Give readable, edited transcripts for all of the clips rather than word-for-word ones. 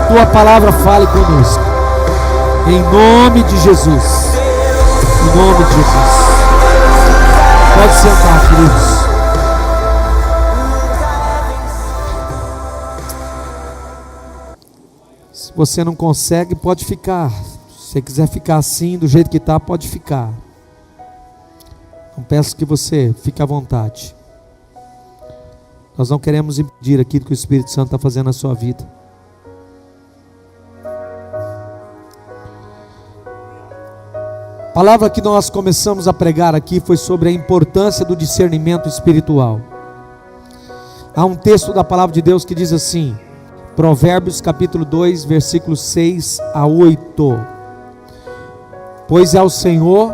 tua palavra fale conosco. Em nome de Jesus. Em nome de Jesus. Pode sentar, queridos. Se você não consegue, pode ficar. Se você quiser ficar assim, do jeito que está, pode ficar. Não peço que você fique à vontade. Nós não queremos impedir aquilo que o Espírito Santo está fazendo na sua vida. A palavra que nós começamos a pregar aqui foi sobre a importância do discernimento espiritual. Há um texto da palavra de Deus que diz assim, Provérbios capítulo 2, versículos 6 a 8. Pois é o Senhor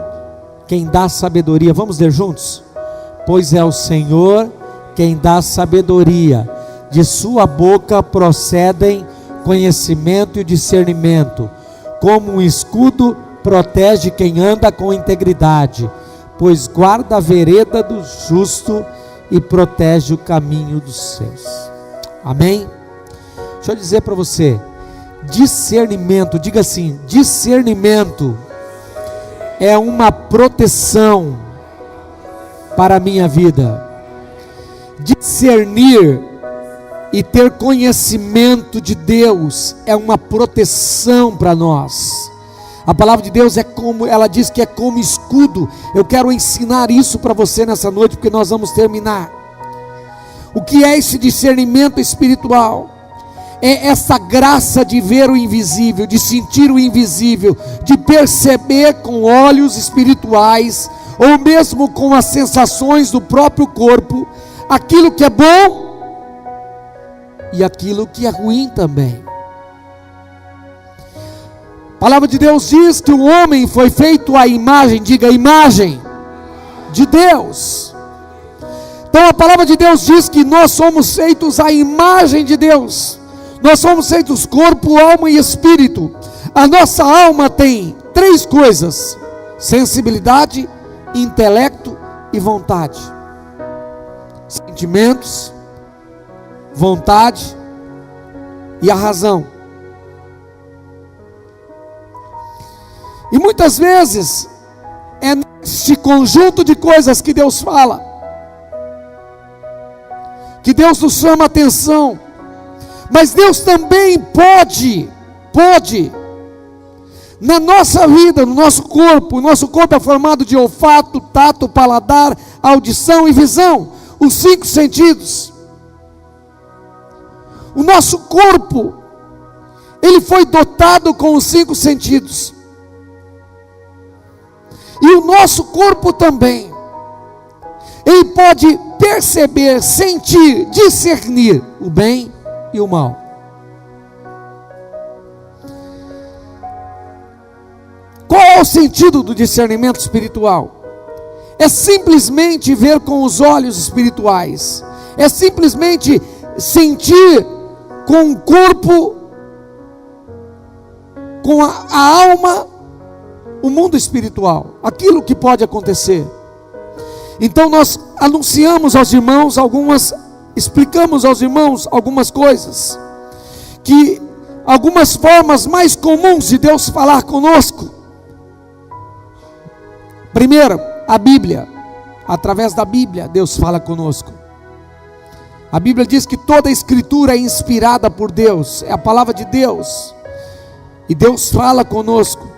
quem dá sabedoria. Vamos ler juntos? Pois é o Senhor quem dá sabedoria. De sua boca procedem conhecimento e discernimento. Como um escudo protege quem anda com integridade, pois guarda a vereda do justo e protege o caminho dos seus. Amém? Deixa eu dizer para você, discernimento, diga assim, discernimento é uma proteção para a minha vida. Discernir e ter conhecimento de Deus é uma proteção para nós. A palavra de Deus é como, ela diz que é como escudo. Eu quero ensinar isso para você nessa noite, porque nós vamos terminar. O que é esse discernimento espiritual? É essa graça de ver o invisível, de sentir o invisível, de perceber com olhos espirituais, ou mesmo com as sensações do próprio corpo, aquilo que é bom e aquilo que é ruim também. A palavra de Deus diz que o homem foi feito à imagem, diga imagem, de Deus. Então a palavra de Deus diz que nós somos feitos à imagem de Deus. Nós somos feitos corpo, alma e espírito. A nossa alma tem três coisas: sensibilidade, intelecto e vontade. Sentimentos, vontade e a razão. E muitas vezes é neste conjunto de coisas que Deus fala, que Deus nos chama a atenção. Mas Deus também pode, na nossa vida, no nosso corpo. O nosso corpo é formado de olfato, tato, paladar, audição e visão, os 5 sentidos. O nosso corpo, ele foi dotado com os 5 sentidos. E o nosso corpo também, ele pode perceber, sentir, discernir o bem e o mal. Qual é o sentido do discernimento espiritual? É simplesmente ver com os olhos espirituais, é simplesmente sentir com o corpo, com a alma, o mundo espiritual, aquilo que pode acontecer. Então nós anunciamos aos irmãos explicamos aos irmãos algumas coisas, que algumas formas mais comuns de Deus falar conosco. Primeiro, a Bíblia. Através da Bíblia Deus fala conosco. A Bíblia diz que toda a escritura é inspirada por Deus, é a palavra de Deus, e Deus fala conosco.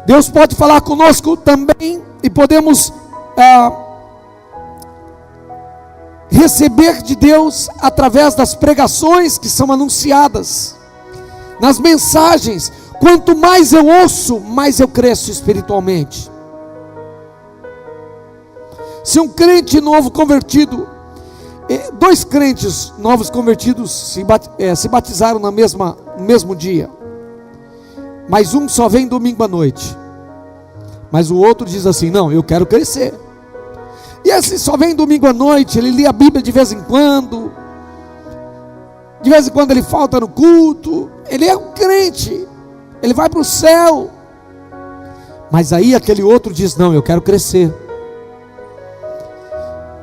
Deus pode falar conosco também, e podemos receber de Deus através das pregações que são anunciadas, nas mensagens. Quanto mais eu ouço, mais eu cresço espiritualmente. Se um crente novo convertido, 2 crentes novos convertidos se batizaram no mesmo dia, mas um só vem domingo à noite, mas o outro diz assim: não, eu quero crescer. E esse só vem domingo à noite, ele lê a Bíblia de vez em quando ele falta no culto, ele é um crente, ele vai para o céu. Mas aí aquele outro diz: não, eu quero crescer.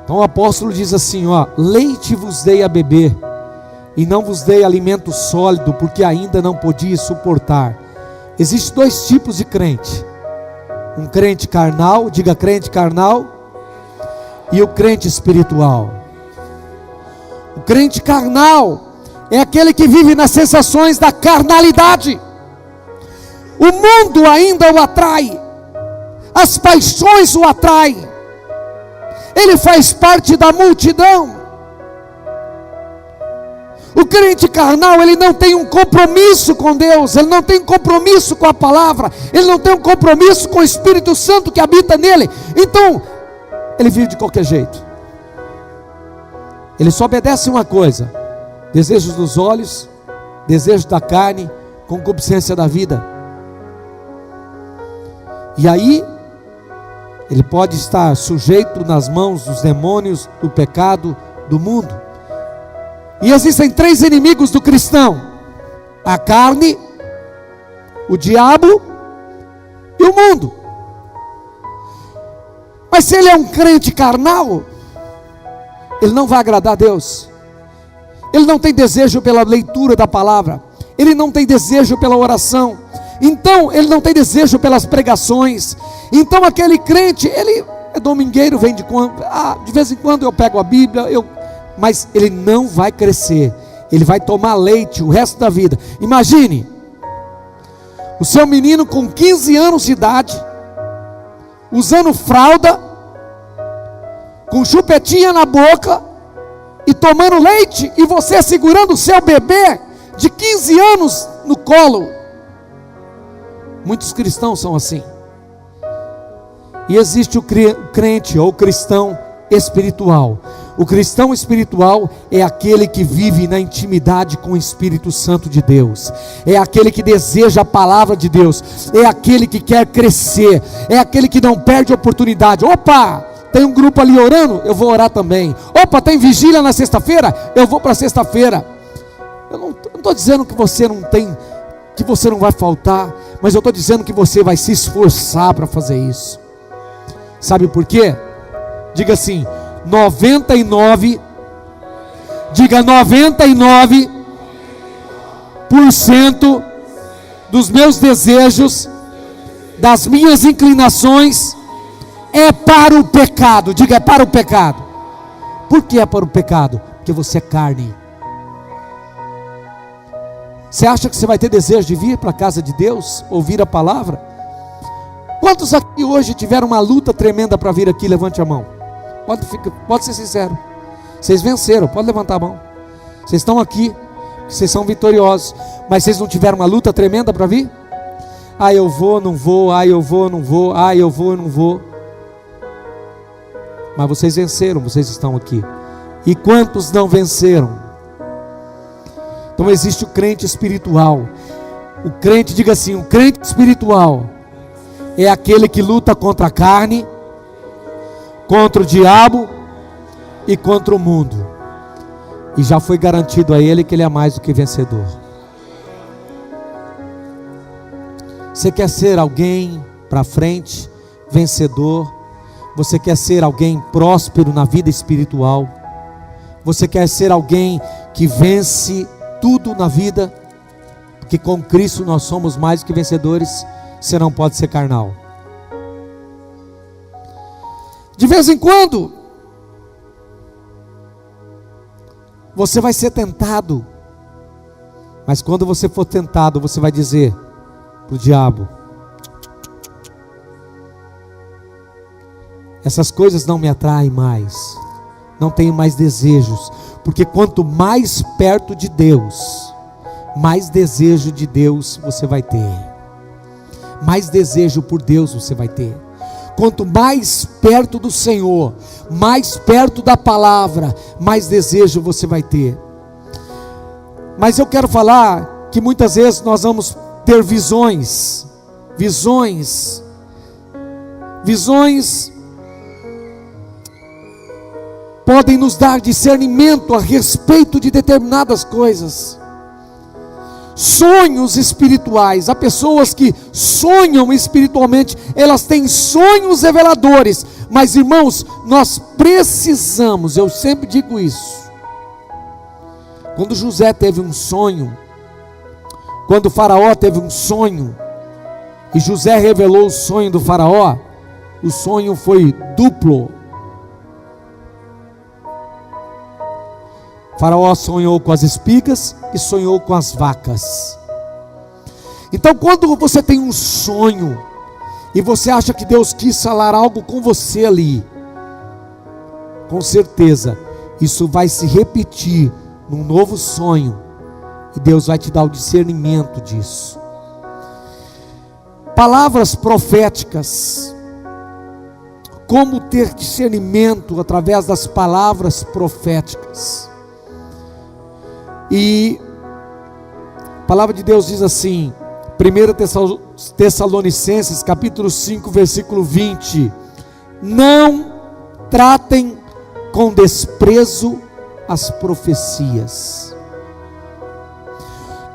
Então o apóstolo diz assim: leite vos dei a beber, e não vos dei alimento sólido, porque ainda não podias suportar. Existem dois tipos de crente: um crente carnal, diga crente carnal, e o crente espiritual. O crente carnal é aquele que vive nas sensações da carnalidade. O mundo ainda o atrai, as paixões o atraem, ele faz parte da multidão. O crente carnal, ele não tem um compromisso com Deus, ele não tem um compromisso com a palavra, ele não tem um compromisso com o Espírito Santo que habita nele. Então, ele vive de qualquer jeito. Ele só obedece uma coisa: desejos dos olhos, desejos da carne, concupiscência da vida. E aí, ele pode estar sujeito nas mãos dos demônios, do pecado, do mundo. E existem três inimigos do cristão: a carne, o diabo e o mundo. Mas se ele é um crente carnal, ele não vai agradar a Deus. Ele não tem desejo pela leitura da palavra, ele não tem desejo pela oração, então ele não tem desejo pelas pregações. Então aquele crente, ele é domingueiro, vem de vez em quando eu pego a Bíblia, mas ele não vai crescer, ele vai tomar leite o resto da vida. Imagine o seu menino com 15 anos de idade, usando fralda, com chupetinha na boca e tomando leite, e você segurando o seu bebê de 15 anos no colo. Muitos cristãos são assim. E existe o crente ou cristão espiritual. O cristão espiritual é aquele que vive na intimidade com o Espírito Santo de Deus, é aquele que deseja a palavra de Deus, é aquele que quer crescer, é aquele que não perde oportunidade. Opa, tem um grupo ali orando, eu vou orar também. Opa, tem vigília na sexta-feira, eu vou para sexta-feira. Eu não estou dizendo que você não tem, que você não vai faltar, mas eu estou dizendo que você vai se esforçar para fazer isso. Sabe por quê? Diga assim: 99, diga 99% dos meus desejos, das minhas inclinações, é para o pecado. Diga, é para o pecado. Por que é para o pecado? Porque você é carne. Você acha que você vai ter desejo de vir para a casa de Deus, ouvir a palavra? Quantos aqui hoje tiveram uma luta tremenda para vir aqui? Levante a mão. Pode ser sincero. Vocês venceram, pode levantar a mão. Vocês estão aqui, vocês são vitoriosos, mas vocês não tiveram uma luta tremenda para vir? Ah, eu vou, não vou, ah, eu vou, não vou, ah, eu vou, não vou. Mas vocês venceram, vocês estão aqui. E quantos não venceram? Então existe o crente espiritual. O crente, diga assim, o crente espiritual é aquele que luta contra a carne, contra o diabo e contra o mundo, e já foi garantido a ele que ele é mais do que vencedor. Você quer ser alguém para frente, vencedor? Você quer ser alguém próspero na vida espiritual? Você quer ser alguém que vence tudo na vida? Porque com Cristo nós somos mais do que vencedores. Você não pode ser carnal. De vez em quando você vai ser tentado, mas quando você for tentado, você vai dizer para o diabo: essas coisas não me atraem mais, não tenho mais desejos. Porque quanto mais perto de Deus, mais desejo de Deus você vai ter, mais desejo por Deus você vai ter. Quanto mais perto do Senhor, mais perto da palavra, mais desejo você vai ter. Mas eu quero falar que muitas vezes nós vamos ter visões podem nos dar discernimento a respeito de determinadas coisas. Sonhos espirituais. Há pessoas que sonham espiritualmente, elas têm sonhos reveladores. Mas irmãos, nós precisamos, eu sempre digo isso, Quando José teve um sonho, quando o faraó teve um sonho, e José revelou o sonho do faraó, o sonho foi duplo. O faraó sonhou com as espigas e sonhou com as vacas. Então, quando você tem um sonho e você acha que Deus quis falar algo com você ali, com certeza isso vai se repetir num novo sonho, e Deus vai te dar o discernimento disso. Palavras proféticas. Como ter discernimento através das palavras proféticas. E a palavra de Deus diz assim, 1 Tessalonicenses capítulo 5 versículo 20: não tratem com desprezo as profecias.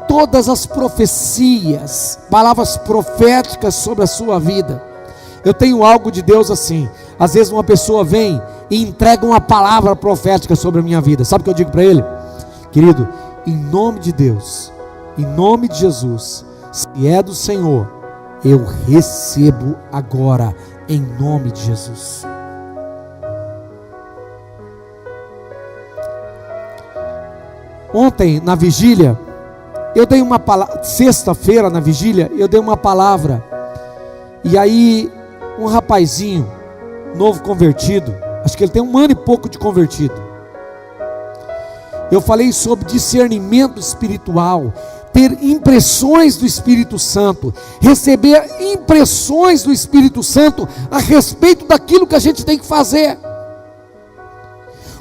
Todas as profecias, palavras proféticas sobre a sua vida. Eu tenho algo de Deus assim. Às vezes uma pessoa vem e entrega uma palavra profética sobre a minha vida. Sabe o que eu digo para ele? Querido, em nome de Deus, em nome de Jesus, se é do Senhor, eu recebo agora, em nome de Jesus. Ontem na vigília, eu dei uma palavra, sexta-feira na vigília, eu dei uma palavra, e aí um rapazinho, novo convertido, acho que ele tem 1 ano e pouco de convertido, eu falei sobre discernimento espiritual, ter impressões do Espírito Santo, receber impressões do Espírito Santo a respeito daquilo que a gente tem que fazer,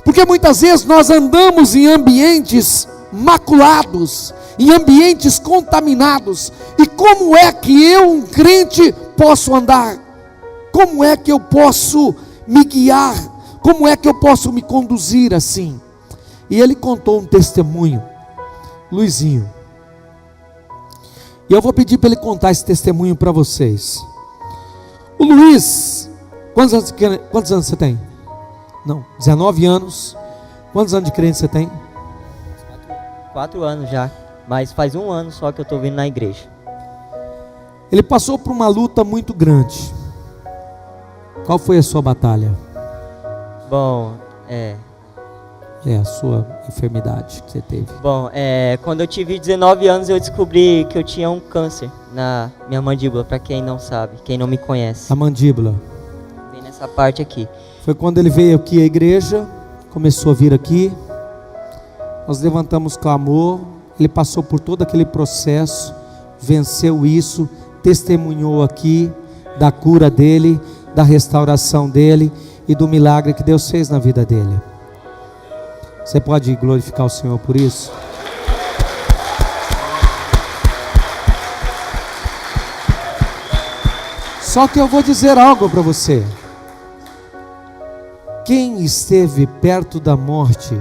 porque muitas vezes nós andamos em ambientes maculados, em ambientes contaminados, e como é que eu, um crente, posso andar? Como é que eu posso me guiar? Como é que eu posso me conduzir assim? E ele contou um testemunho, Luizinho, e eu vou pedir para ele contar esse testemunho para vocês. O Luiz, quantos anos você tem? Não, 19 anos. Quantos anos de crente você tem? 4 anos já, mas faz 1 ano só que eu estou vindo na igreja. Ele passou por uma luta muito grande. Qual foi a sua batalha? Bom, a sua enfermidade que você teve. Bom, quando eu tive 19 anos eu descobri que eu tinha um câncer na minha mandíbula, para quem não sabe, quem não me conhece. A mandíbula. Bem nessa parte aqui. Foi quando ele veio aqui à igreja, começou a vir aqui, nós levantamos clamor, ele passou por todo aquele processo, venceu isso, testemunhou aqui da cura dele, da restauração dele e do milagre que Deus fez na vida dele. Você pode glorificar o Senhor por isso? Só que eu vou dizer algo para você. Quem esteve perto da morte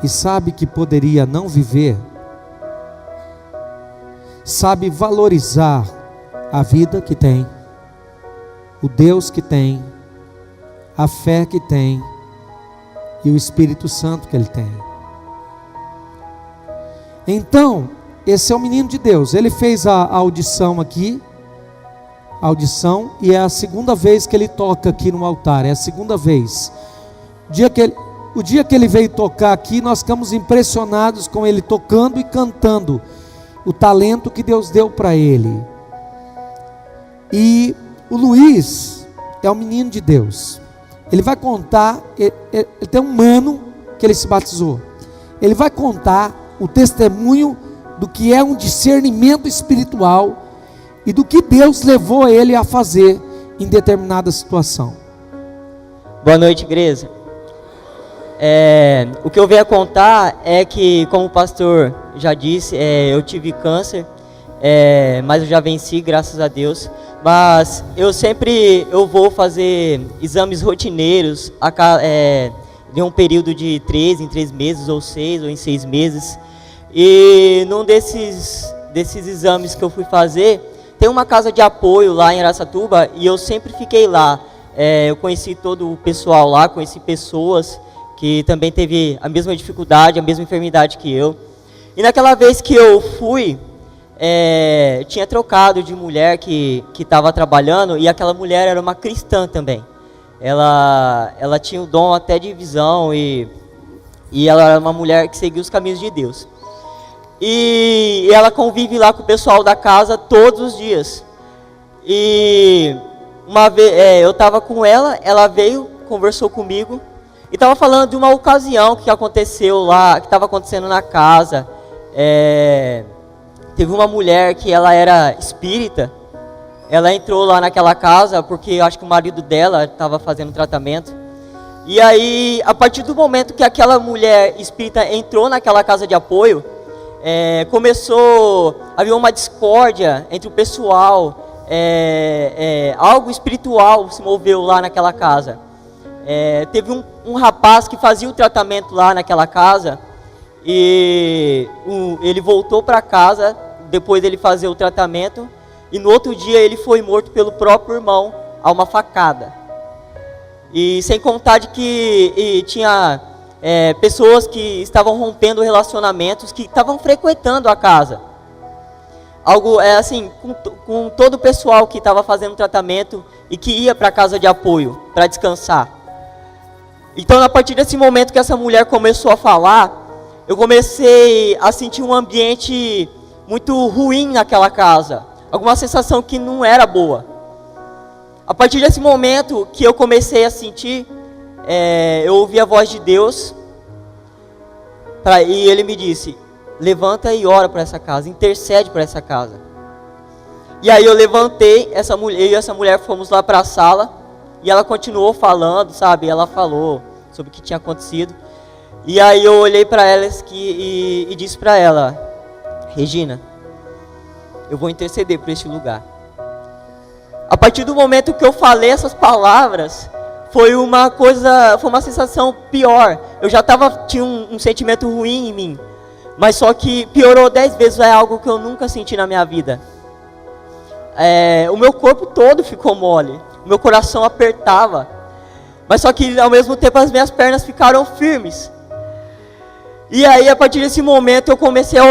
e sabe que poderia não viver, sabe valorizar a vida que tem, o Deus que tem, a fé que tem e o Espírito Santo que ele tem. Então, esse é o menino de Deus. Ele fez a audição aqui, e é a segunda vez que ele toca aqui no altar, é a segunda vez. O dia que ele veio tocar aqui, nós ficamos impressionados com ele tocando e cantando, o talento que Deus deu para ele. E o Luiz é um menino de Deus. Ele vai contar, ele tem 1 ano que ele se batizou. Ele vai contar o testemunho do que é um discernimento espiritual e do que Deus levou ele a fazer em determinada situação. Boa noite, igreja. O que eu venho a contar é que, como o pastor já disse, eu tive câncer, mas eu já venci, graças a Deus. Mas eu vou fazer exames rotineiros de um período de 3 em 3 meses, ou 6 ou em 6 meses. E num desses exames que eu fui fazer, tem uma casa de apoio lá em Araçatuba, e eu sempre fiquei lá. Eu conheci todo o pessoal lá, conheci pessoas que também teve a mesma dificuldade, a mesma enfermidade que eu. E naquela vez que eu fui, tinha trocado de mulher que estava trabalhando, e aquela mulher era uma cristã também. Ela tinha o dom até de visão, e ela era uma mulher que seguia os caminhos de Deus. E ela convive lá com o pessoal da casa todos os dias. E uma vez eu estava com ela veio, conversou comigo, e estava falando de uma ocasião que aconteceu lá, que estava acontecendo na casa. Teve uma mulher que ela era espírita, ela entrou lá naquela casa porque eu acho que o marido dela estava fazendo tratamento. E aí, a partir do momento que aquela mulher espírita entrou naquela casa de apoio, começou a haver uma discórdia entre o pessoal, algo espiritual se moveu lá naquela casa. Teve um rapaz que fazia o tratamento lá naquela casa, e ele voltou para casa depois dele fazer o tratamento, e no outro dia ele foi morto pelo próprio irmão a uma facada. E sem contar de que tinha pessoas que estavam rompendo relacionamentos, que estavam frequentando a casa. Algo assim, com todo o pessoal que estava fazendo tratamento e que ia para a casa de apoio para descansar. Então, a partir desse momento que essa mulher começou a falar, eu comecei a sentir um ambiente muito ruim naquela casa, alguma sensação que não era boa. A partir desse momento que eu comecei a sentir, eu ouvi a voz de Deus, e Ele me disse: levanta e ora por essa casa, intercede por essa casa. E aí eu levantei, eu e essa mulher fomos lá para a sala, e ela continuou falando, sabe? Ela falou sobre o que tinha acontecido. E aí eu olhei para ela e disse para ela: Regina, eu vou interceder por este lugar. A partir do momento que eu falei essas palavras, foi uma sensação pior. Eu já tinha um sentimento ruim em mim, mas só que piorou 10 vezes. É algo que eu nunca senti na minha vida. O meu corpo todo ficou mole, o meu coração apertava, mas só que ao mesmo tempo as minhas pernas ficaram firmes. E aí, a partir desse momento, eu comecei a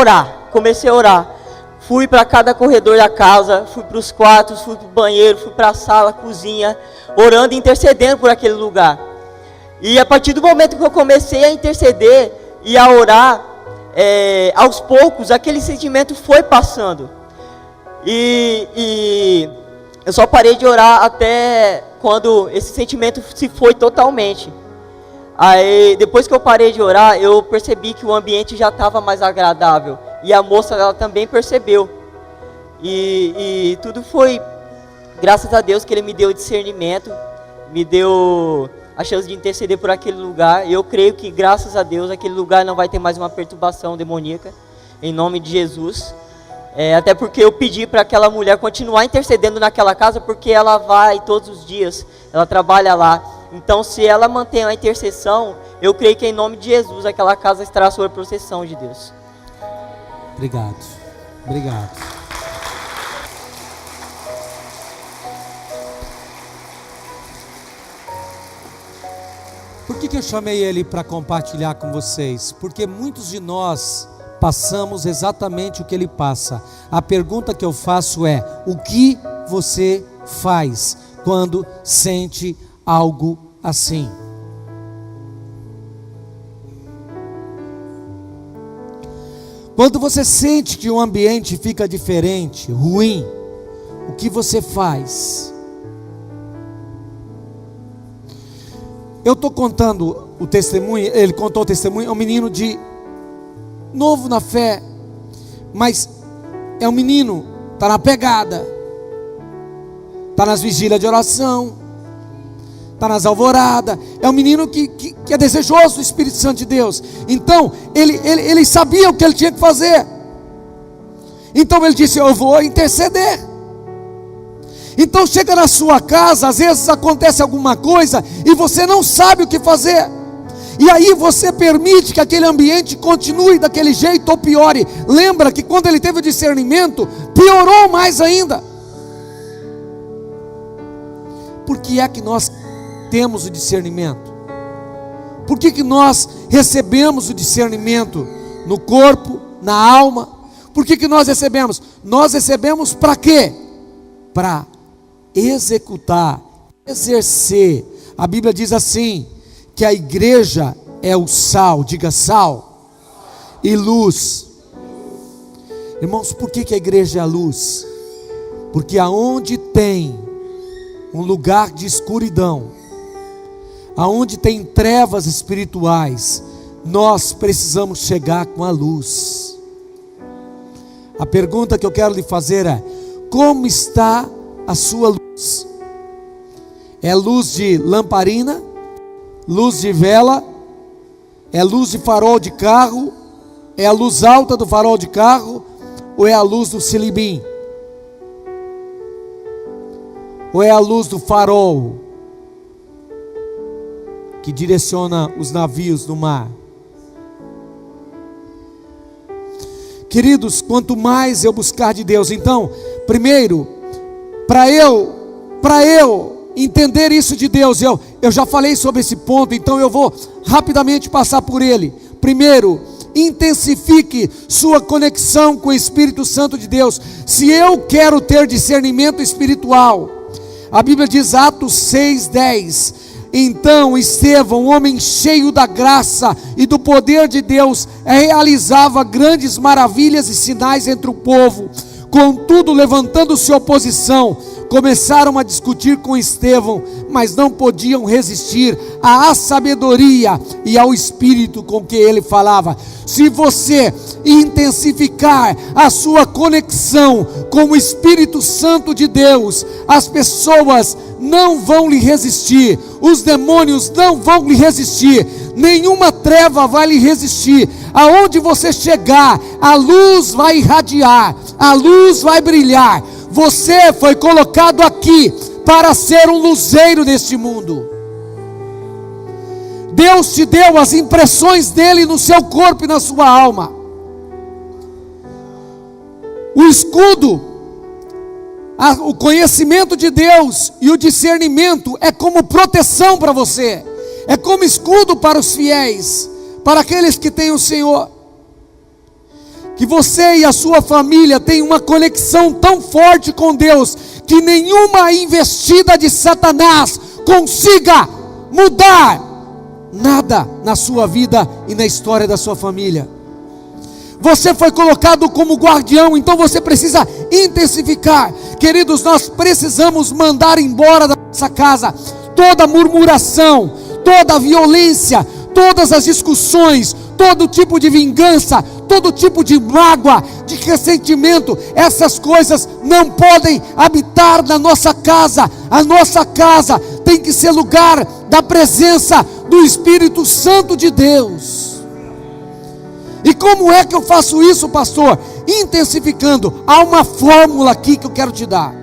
orar. Fui para cada corredor da casa, fui para os quartos, fui para o banheiro, fui para a sala, cozinha, orando e intercedendo por aquele lugar. E a partir do momento que eu comecei a interceder e a orar, aos poucos, aquele sentimento foi passando. E eu só parei de orar até quando esse sentimento se foi totalmente. Aí, depois que eu parei de orar, eu percebi que o ambiente já estava mais agradável. E a moça, ela também percebeu. E tudo foi graças a Deus que Ele me deu discernimento, me deu a chance de interceder por aquele lugar. E eu creio que graças a Deus aquele lugar não vai ter mais uma perturbação demoníaca, em nome de Jesus. Até porque eu pedi para aquela mulher continuar intercedendo naquela casa, porque ela vai todos os dias, ela trabalha lá. Então, se ela mantém a intercessão, eu creio que em nome de Jesus aquela casa estará sob a proteção de Deus. Obrigado. Por que eu chamei ele para compartilhar com vocês? Porque muitos de nós passamos exatamente o que ele passa. A pergunta que eu faço é: o que você faz quando sente algo assim? Quando você sente que o ambiente fica diferente, ruim, o que você faz? Eu estou contando o testemunho, ele contou o testemunho, é um menino novo na fé, mas é um menino, está na pegada, está nas vigílias de oração, está nas alvoradas, é um menino que é desejoso do Espírito Santo de Deus. Então ele sabia o que ele tinha que fazer. Então ele disse: eu vou interceder. Então chega na sua casa, às vezes acontece alguma coisa e você não sabe o que fazer, e aí você permite que aquele ambiente continue daquele jeito ou piore. Lembra que quando ele teve o discernimento, piorou mais ainda. Por que é que nós temos o discernimento? Por que nós recebemos o discernimento? No corpo, na alma. Por que nós recebemos? Nós recebemos para quê? Para executar, exercer. A Bíblia diz assim, que a igreja é o sal, diga sal, e luz. Irmãos, por que a igreja é a luz? Porque aonde tem um lugar de escuridão, aonde tem trevas espirituais, nós precisamos chegar com a luz. A pergunta que eu quero lhe fazer é: como está a sua luz? É luz de lamparina? Luz de vela? É luz de farol de carro? É a luz alta do farol de carro? Ou é a luz do silibim? Ou é a luz do farol que direciona os navios no mar? Queridos, quanto mais eu buscar de Deus, então, primeiro, para eu entender isso de Deus, eu já falei sobre esse ponto, então eu vou rapidamente passar por ele. Primeiro, intensifique sua conexão com o Espírito Santo de Deus. Se eu quero ter discernimento espiritual, a Bíblia diz, Atos 6:10, então Estevão, um homem cheio da graça e do poder de Deus, realizava grandes maravilhas e sinais entre o povo. Contudo, levantando-se oposição, começaram a discutir com Estevão, mas não podiam resistir à sabedoria e ao espírito com que ele falava. Se você intensificar a sua conexão com o Espírito Santo de Deus, as pessoas não vão lhe resistir, os demônios não vão lhe resistir, nenhuma treva vai lhe resistir. Aonde você chegar, a luz vai irradiar, a luz vai brilhar. Você foi colocado aqui para ser um luzeiro neste mundo. Deus te deu as impressões dele no seu corpo e na sua alma. O escudo, o conhecimento de Deus e o discernimento é como proteção para você, é como escudo para os fiéis, para aqueles que têm o Senhor. Que você e a sua família tenham uma conexão tão forte com Deus, que nenhuma investida de Satanás consiga mudar nada na sua vida e na história da sua família. Você foi colocado como guardião, então você precisa intensificar. Queridos, nós precisamos mandar embora da nossa casa toda murmuração, toda violência, todas as discussões, todo tipo de vingança, todo tipo de mágoa, de ressentimento. Essas coisas não podem habitar na nossa casa. A nossa casa tem que ser lugar da presença do Espírito Santo de Deus. E como é que eu faço isso, pastor? Intensificando. Há uma fórmula aqui que eu quero te dar.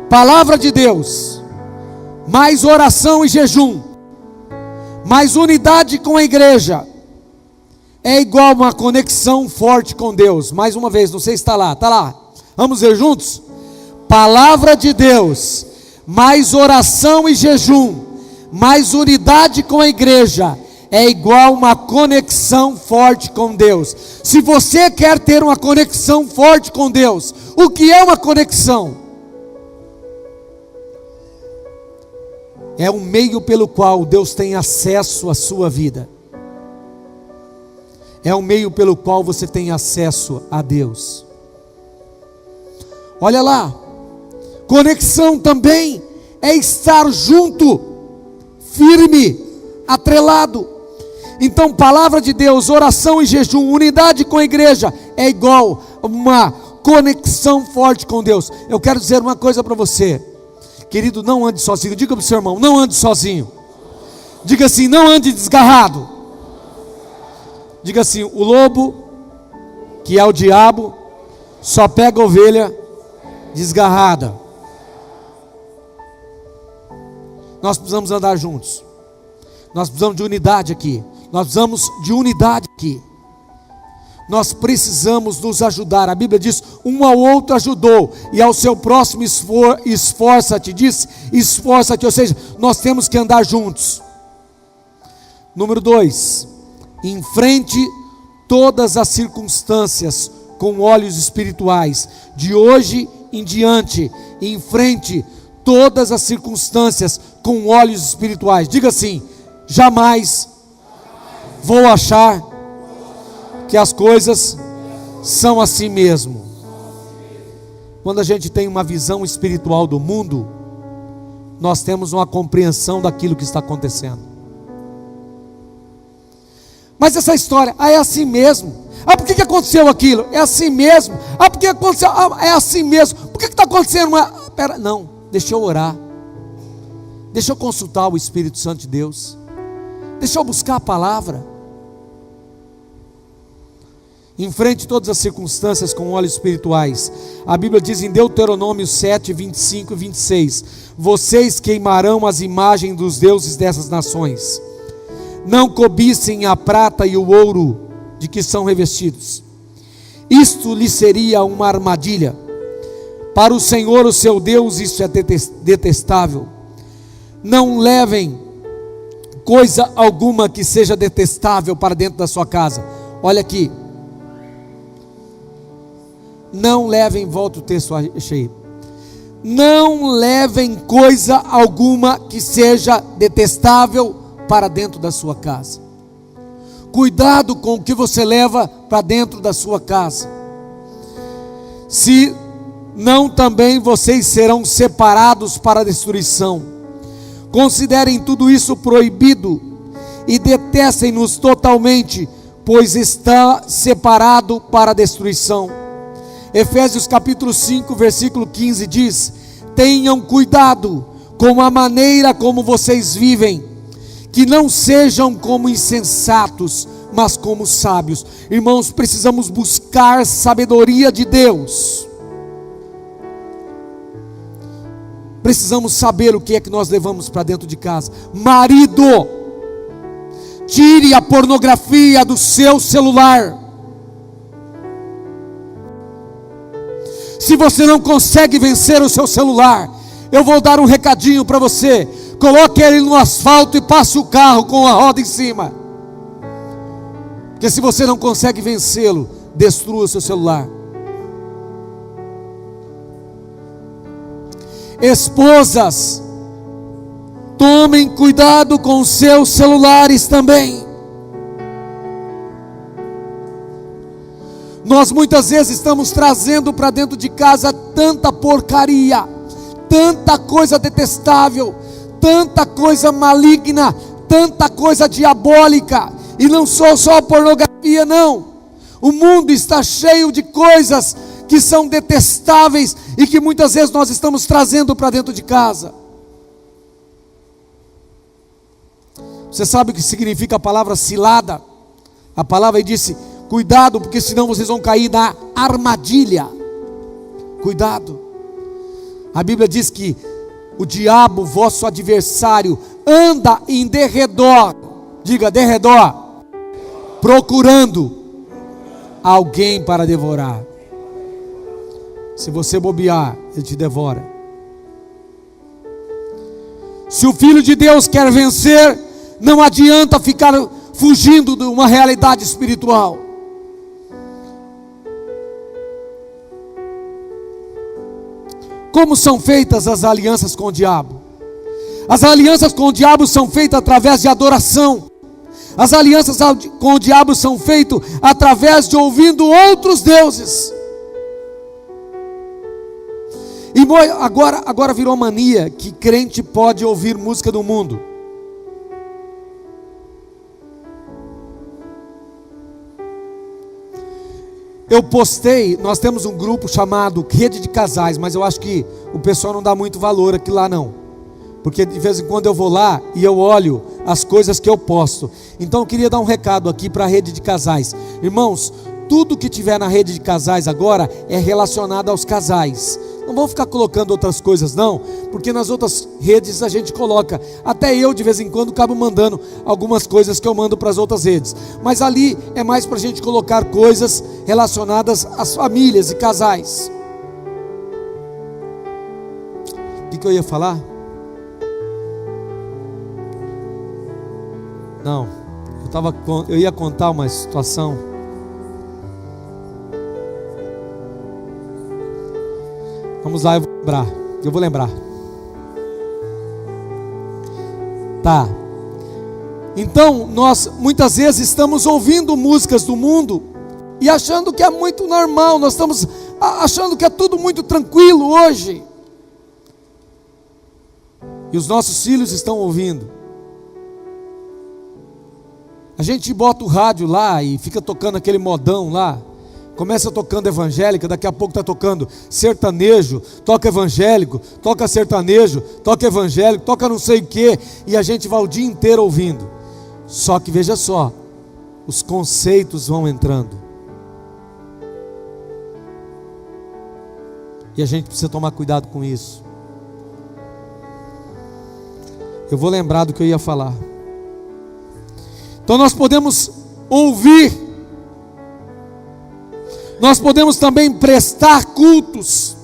Palavra de Deus, mais oração e jejum, mais unidade com a igreja, é igual a uma conexão forte com Deus. Mais uma vez, não sei se está lá, está lá. Vamos ver juntos? Palavra de Deus, mais oração e jejum, mais unidade com a igreja, é igual uma conexão forte com Deus. Se você quer ter uma conexão forte com Deus, o que é uma conexão? É um meio pelo qual Deus tem acesso à sua vida. É um meio pelo qual você tem acesso a Deus. Olha lá, conexão também é estar junto, firme, atrelado. Então, palavra de Deus, oração e jejum, unidade com a igreja, é igual uma conexão forte com Deus. Eu quero dizer uma coisa para você, querido, não ande sozinho. Diga para o seu irmão, não ande sozinho. Diga assim, não ande desgarrado. Diga assim, o lobo, que é o diabo, só pega a ovelha desgarrada. Nós precisamos andar juntos. Nós precisamos de unidade aqui. Nós precisamos de unidade aqui. Nós precisamos nos ajudar. A Bíblia diz, um ao outro ajudou, e ao seu próximo esforça-te. Diz, esforça-te, ou seja, nós temos que andar juntos. Número 2, enfrente todas as circunstâncias com olhos espirituais. De hoje em diante, enfrente todas as circunstâncias com olhos espirituais. Diga assim: jamais vou achar que as coisas são assim mesmo. Quando a gente tem uma visão espiritual do mundo, nós temos uma compreensão daquilo que está acontecendo. Mas essa história, é assim mesmo. Por que aconteceu aquilo? É assim mesmo. Por que aconteceu? É assim mesmo. Por que está acontecendo? Não, deixa eu orar. Deixa eu consultar o Espírito Santo de Deus. Deixa eu buscar a palavra. Enfrente todas as circunstâncias com olhos espirituais. A Bíblia diz em Deuteronômio 7, 25 e 26: vocês queimarão as imagens dos deuses dessas nações. Não cobicem a prata e o ouro de que são revestidos. Isto lhe seria uma armadilha. Para o Senhor, o seu Deus, isso é detestável. Não levem coisa alguma que seja detestável para dentro da sua casa. Olha aqui. Não levem, volta o texto cheio. Não levem coisa alguma que seja detestável para dentro da sua casa. Cuidado com o que você leva para dentro da sua casa. Se não, também vocês serão separados para a destruição. Considerem tudo isso proibido e detestem-nos totalmente, pois está separado para a destruição. Efésios capítulo 5, versículo 15 diz: tenham cuidado com a maneira como vocês vivem, que não sejam como insensatos, mas como sábios. Irmãos, precisamos buscar sabedoria de Deus. Precisamos saber o que é que nós levamos para dentro de casa. Marido, tire a pornografia do seu celular. Se você não consegue vencer o seu celular, eu vou dar um recadinho para você: coloque ele no asfalto e passe o carro com a roda em cima. Porque se você não consegue vencê-lo, destrua o seu celular. Esposas, tomem cuidado com os seus celulares também. Nós muitas vezes estamos trazendo para dentro de casa tanta porcaria, tanta coisa detestável, tanta coisa maligna, tanta coisa diabólica. E não só a pornografia, não. O mundo está cheio de coisas que são detestáveis e que muitas vezes nós estamos trazendo para dentro de casa. Você sabe o que significa a palavra cilada? A palavra disse: cuidado, porque senão vocês vão cair na armadilha. Cuidado. A Bíblia diz que o diabo, vosso adversário, anda em derredor. Diga, derredor. Procurando alguém para devorar. Se você bobear, ele te devora. Se o Filho de Deus quer vencer, não adianta ficar fugindo de uma realidade espiritual. Como são feitas as alianças com o diabo? As alianças com o diabo são feitas através de adoração. As alianças com o diabo são feitas através de ouvindo outros deuses. E agora virou mania que crente pode ouvir música do mundo. Eu postei, nós temos um grupo chamado Rede de Casais, mas eu acho que o pessoal não dá muito valor aqui lá não. Porque de vez em quando eu vou lá e eu olho as coisas que eu posto. Então eu queria dar um recado aqui para a Rede de Casais. Irmãos, tudo que tiver na Rede de Casais agora é relacionado aos casais. Não vou ficar colocando outras coisas não, porque nas outras redes a gente coloca. Até eu de vez em quando acabo mandando algumas coisas que eu mando para as outras redes. Mas ali é mais para a gente colocar coisas relacionadas às famílias e casais. O que eu ia falar? Não. Eu ia contar uma situação. Vamos lá, eu vou lembrar. Tá. Então, nós muitas vezes estamos ouvindo músicas do mundo e achando que é muito normal, nós estamos achando que é tudo muito tranquilo hoje. E os nossos filhos estão ouvindo. A gente bota o rádio lá e fica tocando aquele modão lá. Começa tocando evangélica, daqui a pouco está tocando sertanejo, toca evangélico, toca sertanejo, toca evangélico, toca não sei o que, e a gente vai o dia inteiro ouvindo. Só que veja só, os conceitos vão entrando. E a gente precisa tomar cuidado com isso. Eu vou lembrar do que eu ia falar. Então nós podemos ouvir. Nós podemos também prestar cultos.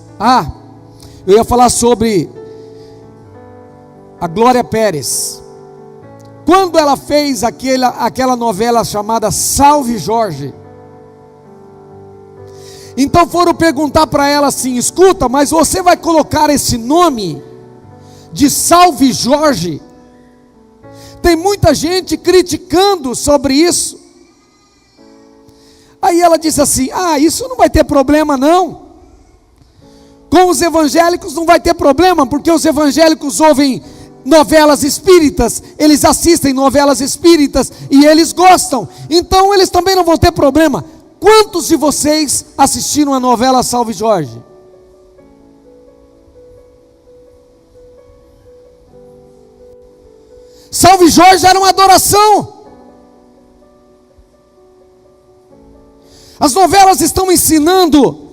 Eu ia falar sobre a Glória Pérez. Quando ela fez aquela novela chamada Salve Jorge, então foram perguntar para ela assim: escuta, mas você vai colocar esse nome de Salve Jorge? Tem muita gente criticando sobre isso. Aí ela disse assim: isso não vai ter problema não. Com os evangélicos não vai ter problema, porque os evangélicos ouvem novelas espíritas, eles assistem novelas espíritas e eles gostam, então eles também não vão ter problema. Quantos de vocês assistiram a novela Salve Jorge? Salve Jorge era uma adoração. As novelas estão ensinando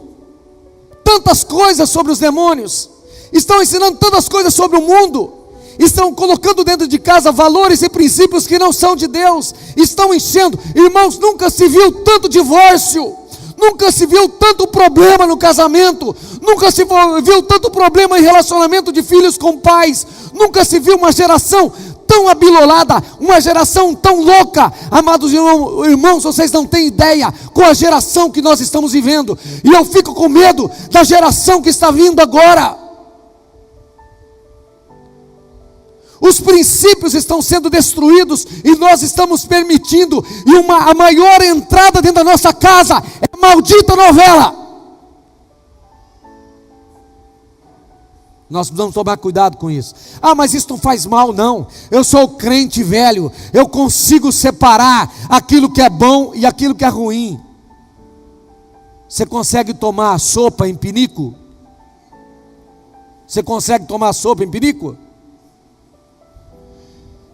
tantas coisas sobre os demônios, estão ensinando tantas coisas sobre o mundo, estão colocando dentro de casa valores e princípios que não são de Deus, estão enchendo. Irmãos, nunca se viu tanto divórcio, nunca se viu tanto problema no casamento, nunca se viu tanto problema em relacionamento de filhos com pais, nunca se viu uma geração tão abilolada, uma geração tão louca. Amados irmãos, vocês não têm ideia com a geração que nós estamos vivendo, e eu fico com medo da geração que está vindo agora. Os princípios estão sendo destruídos e nós estamos permitindo, e a maior entrada dentro da nossa casa é a maldita novela. Nós precisamos tomar cuidado com isso. Mas isso não faz mal não, eu sou crente velho, eu consigo separar aquilo que é bom e aquilo que é ruim. Você consegue tomar sopa em pinico? Você consegue tomar sopa em pinico?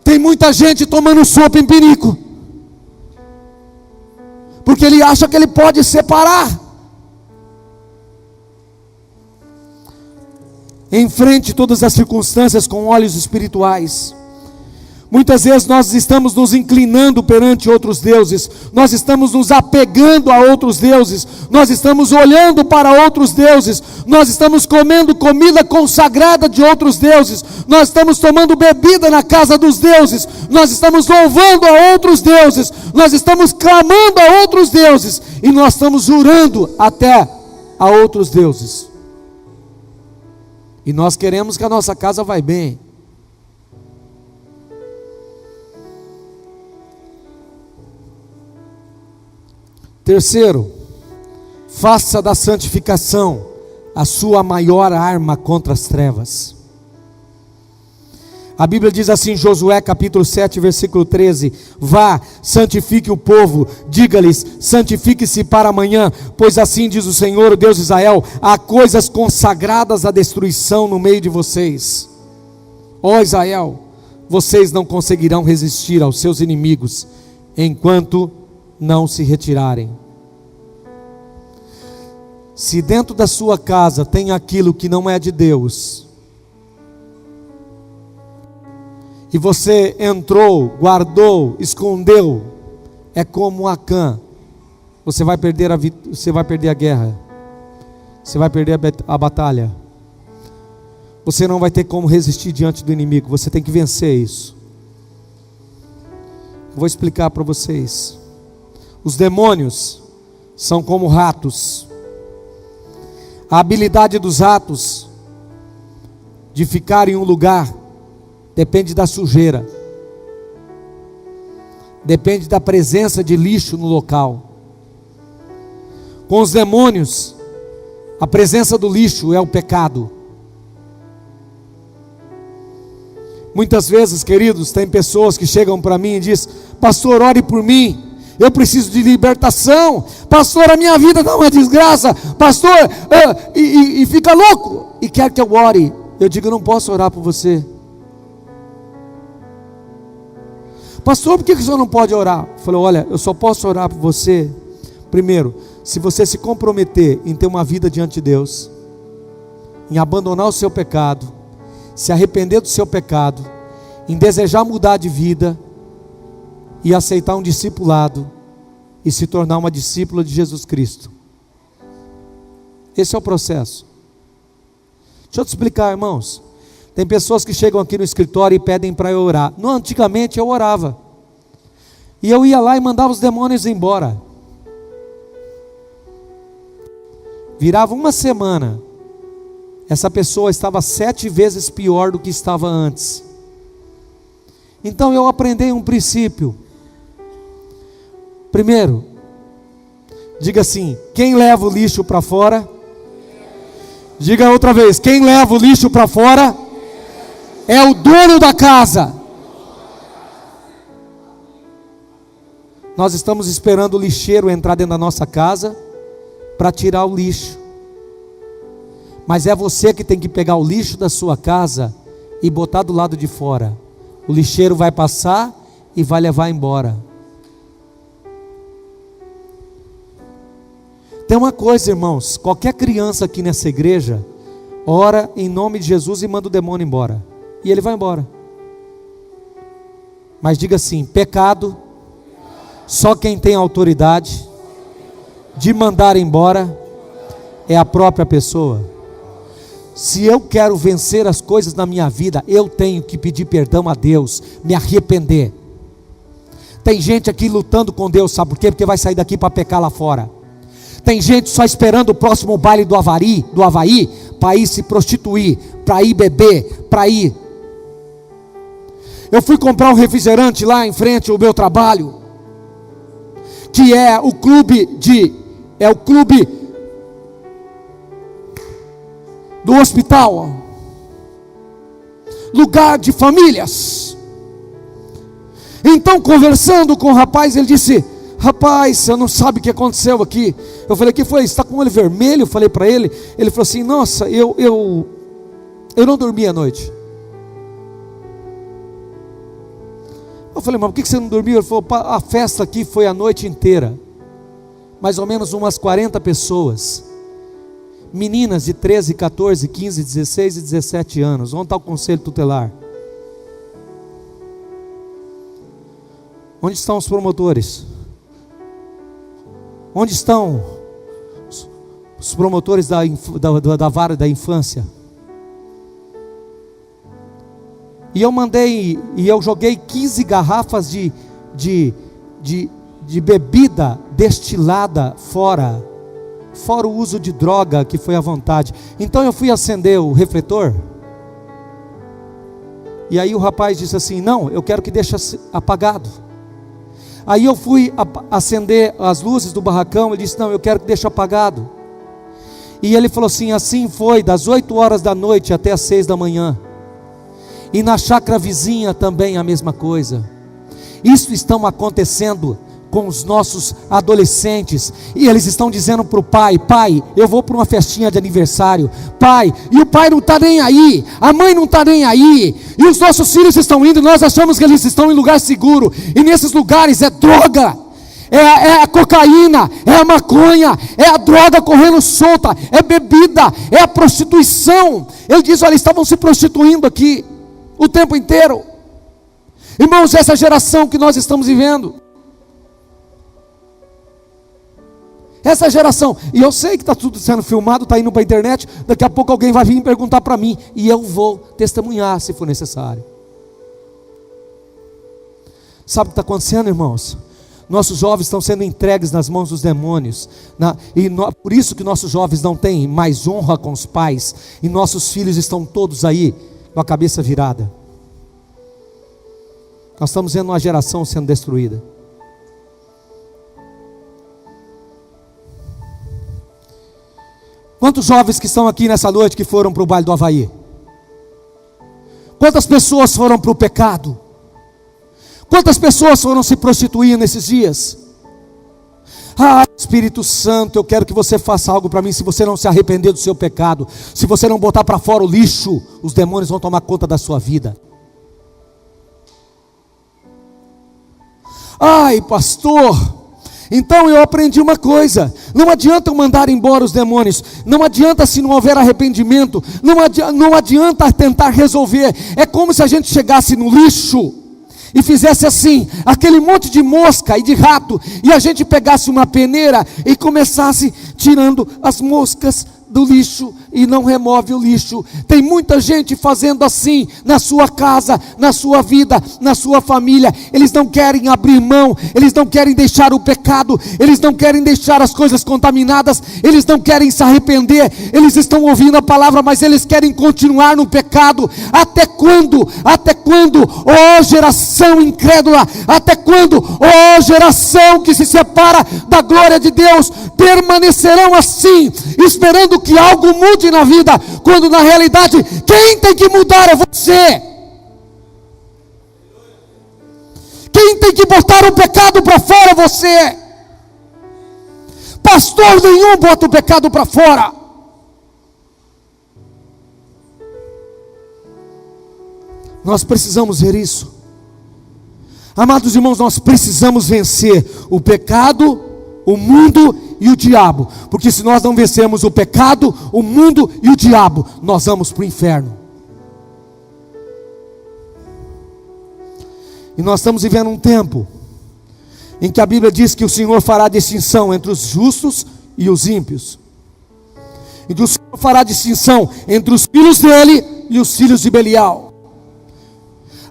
Tem muita gente tomando sopa em pinico, porque ele acha que ele pode separar. Enfrente todas as circunstâncias com olhos espirituais. Muitas vezes nós estamos nos inclinando perante outros deuses, nós estamos nos apegando a outros deuses, nós estamos olhando para outros deuses, nós estamos comendo comida consagrada de outros deuses, nós estamos tomando bebida na casa dos deuses, nós estamos louvando a outros deuses, nós estamos clamando a outros deuses, e nós estamos jurando até a outros deuses. E nós queremos que a nossa casa vai bem. Terceiro, faça da santificação a sua maior arma contra as trevas. A Bíblia diz assim em Josué capítulo 7, versículo 13: vá, santifique o povo, diga-lhes, santifique-se para amanhã, pois assim diz o Senhor, o Deus de Israel, há coisas consagradas à destruição no meio de vocês. Ó Israel, vocês não conseguirão resistir aos seus inimigos, enquanto não se retirarem. Se dentro da sua casa tem aquilo que não é de Deus, e você entrou, guardou, escondeu, é como Acã. Você vai perder a guerra, você vai perder a batalha, você não vai ter como resistir diante do inimigo, você tem que vencer isso. Vou explicar para vocês. Os demônios são como ratos. A habilidade dos ratos de ficar em um lugar depende da sujeira, depende da presença de lixo no local. Com os demônios, a presença do lixo é o pecado. Muitas vezes, queridos, tem pessoas que chegam para mim e dizem: pastor, ore por mim, eu preciso de libertação. Pastor, a minha vida está uma desgraça. Pastor, e fica louco e quer que eu ore. Eu digo: não posso orar por você. Pastor, por que o senhor não pode orar? Eu falei: olha, eu só posso orar por você, primeiro, se você se comprometer em ter uma vida diante de Deus, em abandonar o seu pecado, se arrepender do seu pecado, em desejar mudar de vida e aceitar um discipulado e se tornar uma discípula de Jesus Cristo. Esse é o processo. Deixa eu te explicar, irmãos. Tem pessoas que chegam aqui no escritório e pedem para eu orar. Não, antigamente eu orava, e eu ia lá e mandava os demônios embora. Virava uma semana, essa pessoa estava 7 vezes pior do que estava antes. Então eu aprendi um princípio. Primeiro, diga assim: quem leva o lixo para fora? Diga outra vez: quem leva o lixo para fora é o dono da casa. Nós estamos esperando o lixeiro entrar dentro da nossa casa para tirar o lixo. Mas é você que tem que pegar o lixo da sua casa e botar do lado de fora. O lixeiro vai passar e vai levar embora. Tem uma coisa, irmãos: qualquer criança aqui nessa igreja ora em nome de Jesus e manda o demônio embora, e ele vai embora. Mas diga assim: pecado, só quem tem autoridade de mandar embora é a própria pessoa. Se eu quero vencer as coisas na minha vida, eu tenho que pedir perdão a Deus, me arrepender. Tem gente aqui lutando com Deus, sabe por quê? Porque vai sair daqui para pecar lá fora. Tem gente só esperando o próximo baile do Havaí, para ir se prostituir, para ir beber, para ir. Eu fui comprar um refrigerante lá em frente ao meu trabalho, que é o clube do hospital, lugar de famílias. Então, conversando com o rapaz, ele disse: rapaz, você não sabe o que aconteceu aqui. Eu falei: que foi? Você está com o olho vermelho? Eu falei para ele. Ele falou assim: nossa, eu não dormi à noite. Eu falei: mas por que você não dormiu? Ele falou: a festa aqui foi a noite inteira, mais ou menos umas 40 pessoas, meninas de 13, 14, 15, 16 e 17 anos. Onde está o conselho tutelar? Onde estão os promotores? Onde estão os promotores da vara da infância? E eu joguei 15 garrafas de bebida destilada fora o uso de droga que foi à vontade. Então eu fui acender o refletor, e aí o rapaz disse assim: não, eu quero que deixe apagado. Aí eu fui acender as luzes do barracão, ele disse: não, eu quero que deixe apagado. E ele falou assim: assim foi das 8 horas da noite até as 6 da manhã. E na chácara vizinha também a mesma coisa. Isso está acontecendo com os nossos adolescentes, e eles estão dizendo para o pai: pai, eu vou para uma festinha de aniversário, pai, e o pai não está nem aí, a mãe não está nem aí, e os nossos filhos estão indo, nós achamos que eles estão em lugar seguro, e nesses lugares é droga, é a cocaína, é a maconha, é a droga correndo solta, é bebida, é a prostituição. Ele diz: olha, estavam se prostituindo aqui o tempo inteiro. Irmãos, essa geração que nós estamos vivendo, essa geração, e eu sei que está tudo sendo filmado, está indo para a internet, daqui a pouco alguém vai vir perguntar para mim, e eu vou testemunhar se for necessário. Sabe o que está acontecendo, irmãos? Nossos jovens estão sendo entregues nas mãos dos demônios, por isso que nossos jovens não têm mais honra com os pais, e nossos filhos estão todos aí com a cabeça virada. Nós estamos vendo uma geração sendo destruída. Quantos jovens que estão aqui nessa noite que foram para o baile do Havaí? Quantas pessoas foram para o pecado? Quantas pessoas foram se prostituir nesses dias? Ah, Espírito Santo, eu quero que você faça algo para mim. Se você não se arrepender do seu pecado, se você não botar para fora o lixo, os demônios vão tomar conta da sua vida. Ai, pastor, então eu aprendi uma coisa: não adianta eu mandar embora os demônios, não adianta se não houver arrependimento, não adianta tentar resolver. É como se a gente chegasse no lixo e fizesse assim, aquele monte de mosca e de rato, e a gente pegasse uma peneira e começasse tirando as moscas do lixo, e não remove o lixo. Tem muita gente fazendo assim na sua casa, na sua vida, na sua família. Eles não querem abrir mão, eles não querem deixar o pecado, eles não querem deixar as coisas contaminadas, eles não querem se arrepender. Eles estão ouvindo a palavra, mas eles querem continuar no pecado. Até quando? Até quando, ó geração incrédula? Até quando, ó geração que se separa da glória de Deus, permanecerão assim, esperando que algo mude na vida, quando na realidade quem tem que mudar é você. Quem tem que botar o pecado para fora é você. Pastor nenhum bota o pecado para fora. Nós precisamos ver isso. Amados irmãos, nós precisamos vencer o pecado, o mundo e o diabo, porque se nós não vencermos o pecado, o mundo e o diabo, nós vamos para o inferno. E nós estamos vivendo um tempo em que a Bíblia diz que o Senhor fará distinção entre os justos e os ímpios, e que o Senhor fará distinção entre os filhos dele e os filhos de Belial.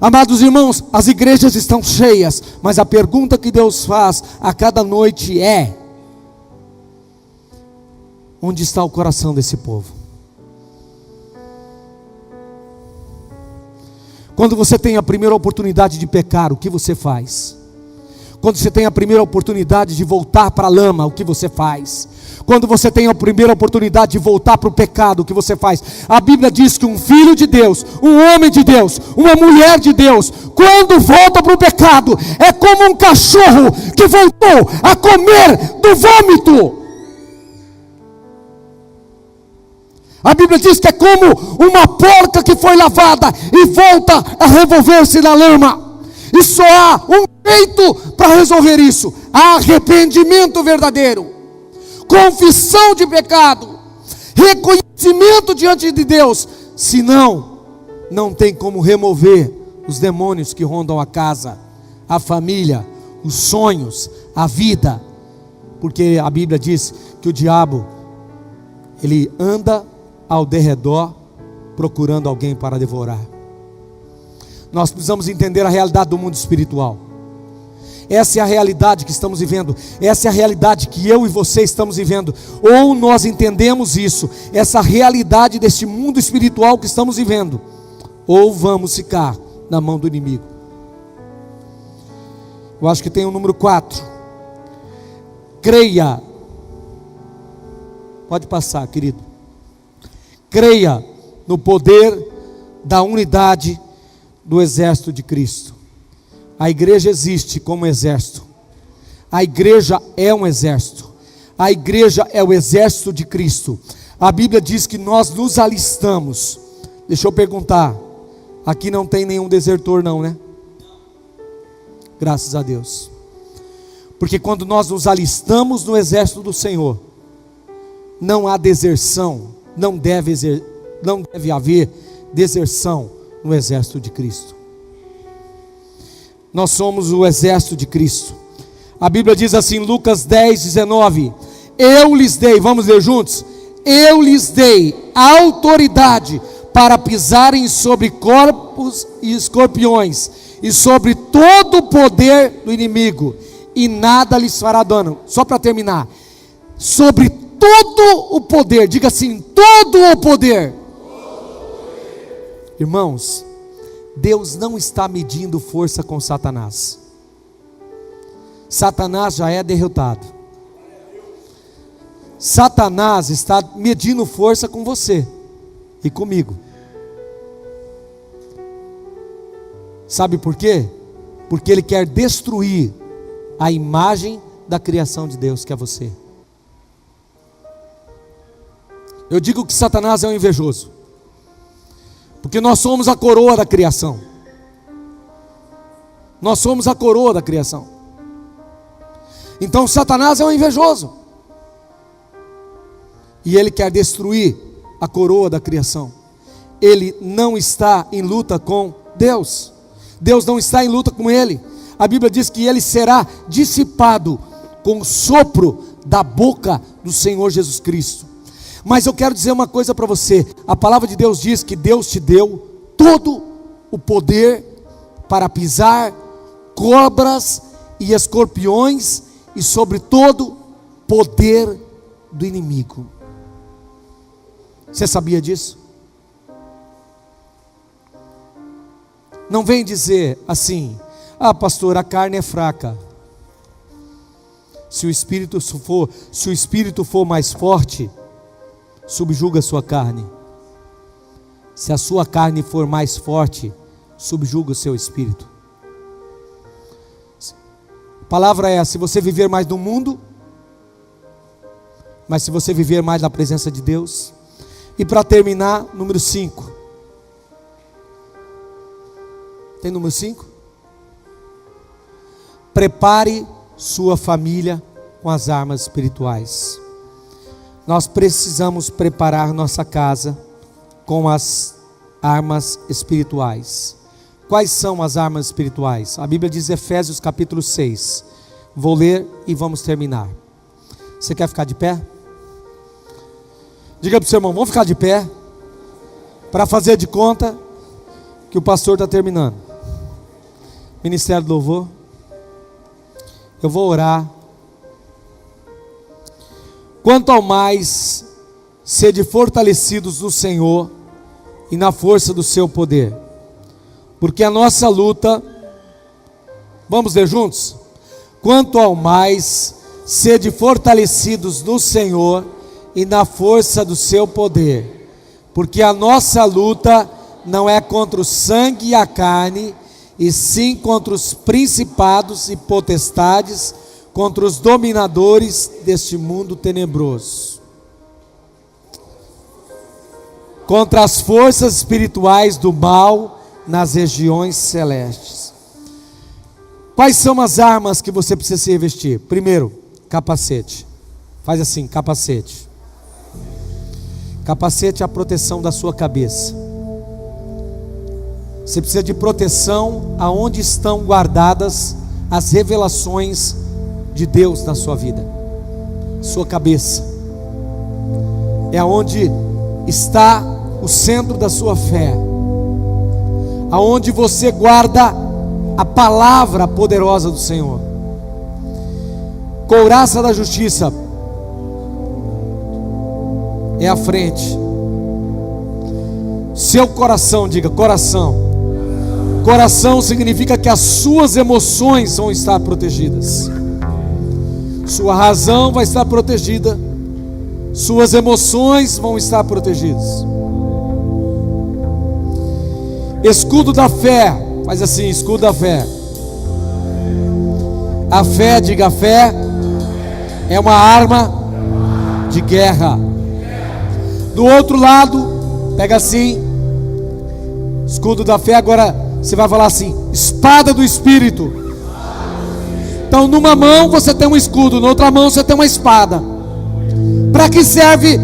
Amados irmãos, as igrejas estão cheias, mas a pergunta que Deus faz a cada noite é: onde está o coração desse povo? Quando você tem a primeira oportunidade de pecar, o que você faz? Quando você tem a primeira oportunidade de voltar para a lama, o que você faz? Quando você tem a primeira oportunidade de voltar para o pecado, o que você faz? A Bíblia diz que um filho de Deus, um homem de Deus, uma mulher de Deus, quando volta para o pecado, é como um cachorro que voltou a comer do vômito. A Bíblia diz que é como uma porca que foi lavada e volta a revolver-se na lama. E só há um jeito para resolver isso: arrependimento verdadeiro, confissão de pecado, reconhecimento diante de Deus. Senão, não tem como remover os demônios que rondam a casa, a família, os sonhos, a vida. Porque a Bíblia diz que o diabo, ele anda ao derredor procurando alguém para devorar. Nós precisamos entender a realidade do mundo espiritual. Essa é a realidade que estamos vivendo. Essa é a realidade que eu e você estamos vivendo. Ou nós entendemos isso, essa realidade deste mundo espiritual que estamos vivendo, ou vamos ficar na mão do inimigo. Eu acho que tem o número 4. Creia. Pode passar, querido. Creia no poder da unidade do exército de Cristo. A igreja existe como exército. A igreja é um exército. A igreja é o exército de Cristo. A Bíblia diz que nós nos alistamos. Deixa eu perguntar, aqui não tem nenhum desertor não, né? Graças a Deus. Porque quando nós nos alistamos no exército do Senhor, não há deserção. Não deve haver deserção no exército de Cristo. Nós somos o exército de Cristo. A Bíblia diz assim, Lucas 10:19: eu lhes dei, vamos ler juntos? Eu lhes dei autoridade para pisarem sobre corpos e escorpiões, e sobre todo o poder do inimigo, e nada lhes fará dano. Só para terminar, sobre todo o poder, diga assim, todo o poder. Irmãos, Deus não está medindo força com Satanás. Satanás já é derrotado. Satanás está medindo força com você e comigo. Sabe por quê? Porque ele quer destruir a imagem da criação de Deus, que é você. Eu digo que Satanás é um invejoso, porque nós somos a coroa da criação. Nós somos a coroa da criação. Então Satanás é um invejoso, e ele quer destruir a coroa da criação. Ele não está em luta com Deus. Deus não está em luta com ele. A Bíblia diz que ele será dissipado com o sopro da boca do Senhor Jesus Cristo. Mas eu quero dizer uma coisa para você. A palavra de Deus diz que Deus te deu todo o poder para pisar cobras e escorpiões e sobre todo poder do inimigo. Você sabia disso? Não vem dizer assim: ah, pastor, a carne é fraca. Se o espírito for mais forte, subjuga a sua carne. Se a sua carne for mais forte, subjuga o seu espírito. A palavra é: se você viver mais no mundo, mas se você viver mais na presença de Deus. E para terminar, número 5. Tem número 5? Prepare sua família com as armas espirituais. Nós precisamos preparar nossa casa com as armas espirituais. Quais são as armas espirituais? A Bíblia diz em Efésios capítulo 6. Vou ler e vamos terminar. Você quer ficar de pé? Diga para o seu irmão, vamos ficar de pé, para fazer de conta que o pastor está terminando. Ministério do Louvor. Eu vou orar. Quanto ao mais, sede fortalecidos no Senhor e na força do seu poder, porque a nossa luta, vamos ler juntos? Quanto ao mais, sede fortalecidos no Senhor e na força do seu poder, porque a nossa luta não é contra o sangue e a carne, e sim contra os principados e potestades, contra os dominadores deste mundo tenebroso, contra as forças espirituais do mal nas regiões celestes. Quais são as armas que você precisa se revestir? Primeiro, capacete. Faz assim, capacete. Capacete é a proteção da sua cabeça. Você precisa de proteção aonde estão guardadas as revelações de Deus na sua vida. Sua cabeça é aonde está o centro da sua fé, aonde você guarda a palavra poderosa do Senhor. Couraça da justiça é a frente. Seu coração, diga coração. Coração significa que as suas emoções vão estar protegidas. Sua razão vai estar protegida. Suas emoções vão estar protegidas. Escudo da fé. Faz assim, escudo da fé. A fé, diga a fé, é uma arma de guerra. Do outro lado, pega assim, escudo da fé. Agora você vai falar assim, espada do Espírito. Então numa mão você tem um escudo, na outra mão você tem uma espada. Para que serve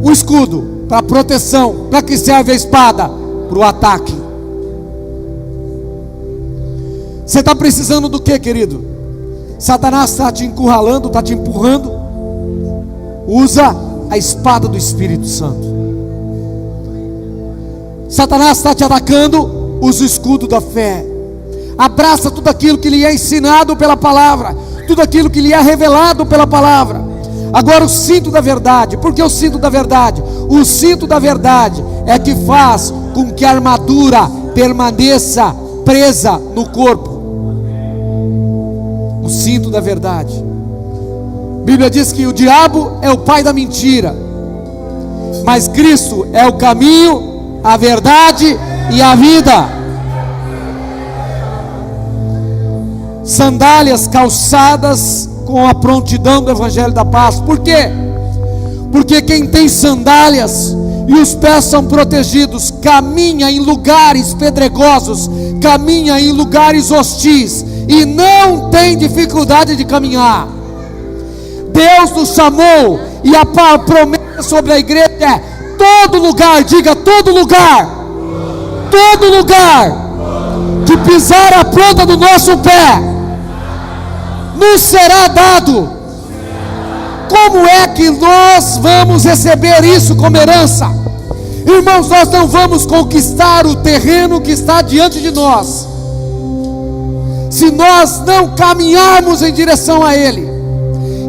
o escudo? Para proteção. Para que serve a espada? Para o ataque. Você está precisando do que, querido? Satanás está te encurralando, está te empurrando. Usa a espada do Espírito Santo. Satanás está te atacando, usa o escudo da fé. Abraça tudo aquilo que lhe é ensinado pela palavra, tudo aquilo que lhe é revelado pela palavra. Agora o cinto da verdade. Por que o cinto da verdade? O cinto da verdade é que faz com que a armadura permaneça presa no corpo. O cinto da verdade. A Bíblia diz que o diabo é o pai da mentira, mas Cristo é o caminho, a verdade e a vida. Sandálias calçadas com a prontidão do Evangelho da Paz. Por quê? Porque quem tem sandálias e os pés são protegidos, caminha em lugares pedregosos, caminha em lugares hostis e não tem dificuldade de caminhar. Deus nos chamou, e a promessa sobre a igreja é: todo lugar, diga todo lugar, todo lugar que pisar a planta do nosso pé nos será dado. Como é que nós vamos receber isso como herança? Irmãos, nós não vamos conquistar o terreno que está diante de nós se nós não caminharmos em direção a ele.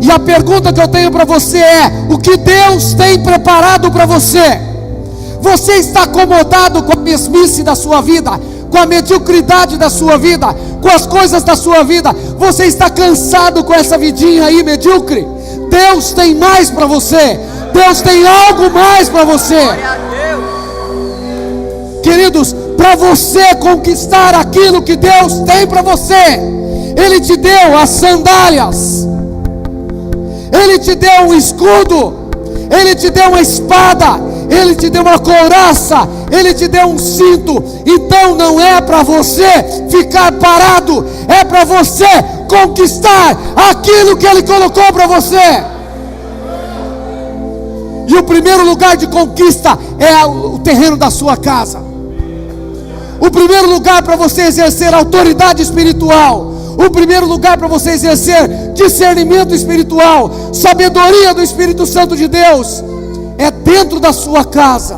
E a pergunta que eu tenho para você é: o que Deus tem preparado para você? Você está acomodado com a mesmice da sua vida, com a mediocridade da sua vida, com as coisas da sua vida? Você está cansado com essa vidinha aí medíocre? Deus tem mais para você. Deus tem algo mais para você. Queridos, para você conquistar aquilo que Deus tem para você, Ele te deu as sandálias, Ele te deu um escudo, Ele te deu uma espada, Ele te deu uma couraça, Ele te deu um cinto. Então não é para você ficar parado, é para você conquistar aquilo que Ele colocou para você. E o primeiro lugar de conquista é o terreno da sua casa. O primeiro lugar para você exercer autoridade espiritual, o primeiro lugar para você exercer discernimento espiritual, sabedoria do Espírito Santo de Deus, é dentro da sua casa.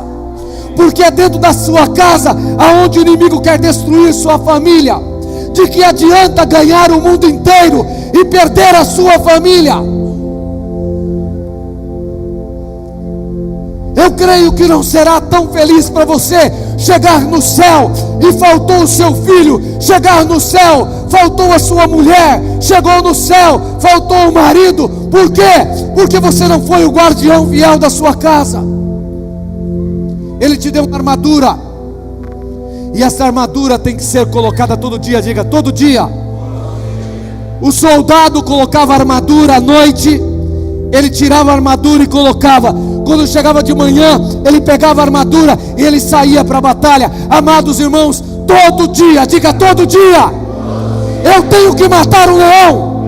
Porque é dentro da sua casa aonde o inimigo quer destruir sua família. De que adianta ganhar o mundo inteiro e perder a sua família? Eu creio que não será tão feliz para você chegar no céu e faltou o seu filho, chegar no céu, faltou a sua mulher, chegou no céu, faltou o marido. Por quê? Porque você não foi o guardião fiel da sua casa. Ele te deu uma armadura, e essa armadura tem que ser colocada todo dia. Diga todo dia. O soldado colocava a armadura à noite, ele tirava a armadura e colocava. Quando chegava de manhã, ele pegava a armadura e ele saía para a batalha. Amados irmãos, todo dia, diga todo dia, eu tenho que matar um leão.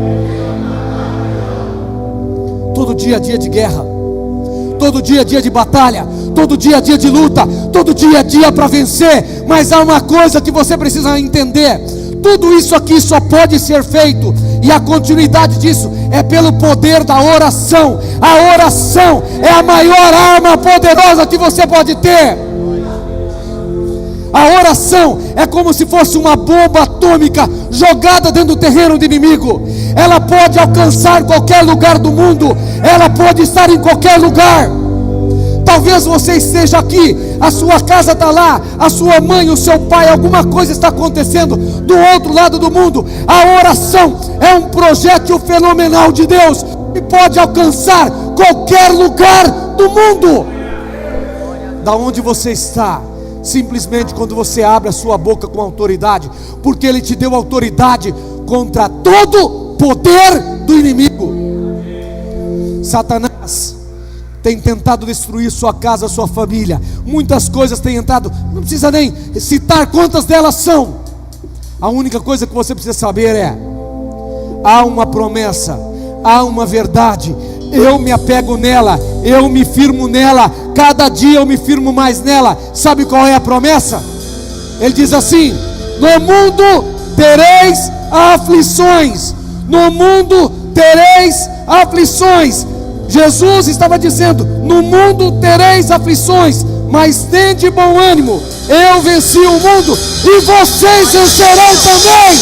Todo dia é dia de guerra, todo dia é dia de batalha, todo dia é dia de luta, todo dia é dia para vencer. Mas há uma coisa que você precisa entender: tudo isso aqui só pode ser feito, e a continuidade disso é pelo poder da oração. A oração é a maior arma poderosa que você pode ter. A oração é como se fosse uma bomba atômica jogada dentro do terreno do inimigo. Ela pode alcançar qualquer lugar do mundo, ela pode estar em qualquer lugar. Talvez você esteja aqui, a sua casa está lá, a sua mãe, o seu pai, alguma coisa está acontecendo do outro lado do mundo. A oração é um projétil fenomenal de Deus que pode alcançar qualquer lugar do mundo. Da onde você está, simplesmente quando você abre a sua boca com autoridade, porque Ele te deu autoridade contra todo poder do inimigo. Satanás tem tentado destruir sua casa, sua família. Muitas coisas têm entrado, não precisa nem citar quantas delas são. A única coisa que você precisa saber é: há uma promessa, há uma verdade. Eu me apego nela, eu me firmo nela, cada dia eu me firmo mais nela. Sabe qual é a promessa? Ele diz assim: no mundo tereis aflições, no mundo tereis aflições. Jesus estava dizendo: no mundo tereis aflições, mas tende bom ânimo, Eu venci o mundo e vocês vencerão também.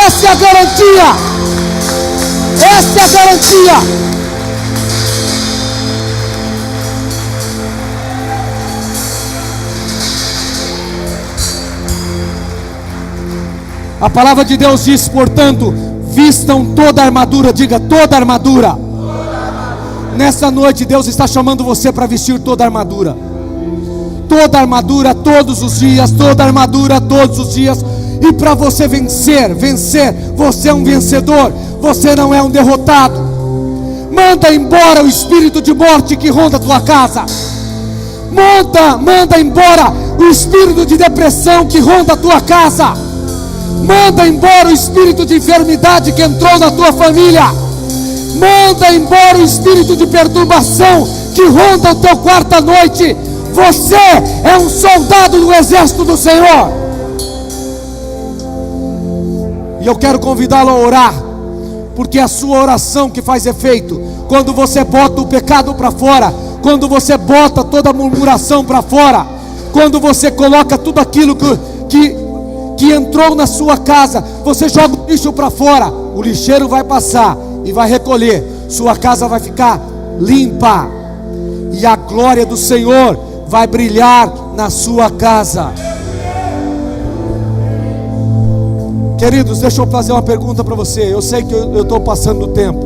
Essa é a garantia. Essa é a garantia. A palavra de Deus diz, portanto, vistam toda a armadura. Diga, toda a armadura. Nessa noite Deus está chamando você para vestir toda a armadura. Toda a armadura todos os dias. Toda a armadura todos os dias. E para você vencer, você é um vencedor. Você não é um derrotado. Manda embora o espírito de morte que ronda a tua casa. Manda embora o espírito de depressão que ronda a tua casa. Manda embora o espírito de enfermidade que entrou na tua família. Manda embora o espírito de perturbação que ronda o teu quarto à noite. Você é um soldado do exército do Senhor. E eu quero convidá-lo a orar, porque é a sua oração que faz efeito. Quando você bota o pecado para fora, quando você bota toda a murmuração para fora, quando você coloca tudo aquilo que entrou na sua casa, você joga o lixo para fora, o lixeiro vai passar e vai recolher, sua casa vai ficar limpa, e a glória do Senhor vai brilhar na sua casa. Queridos, deixa eu fazer uma pergunta para você. Eu sei que eu estou passando do tempo,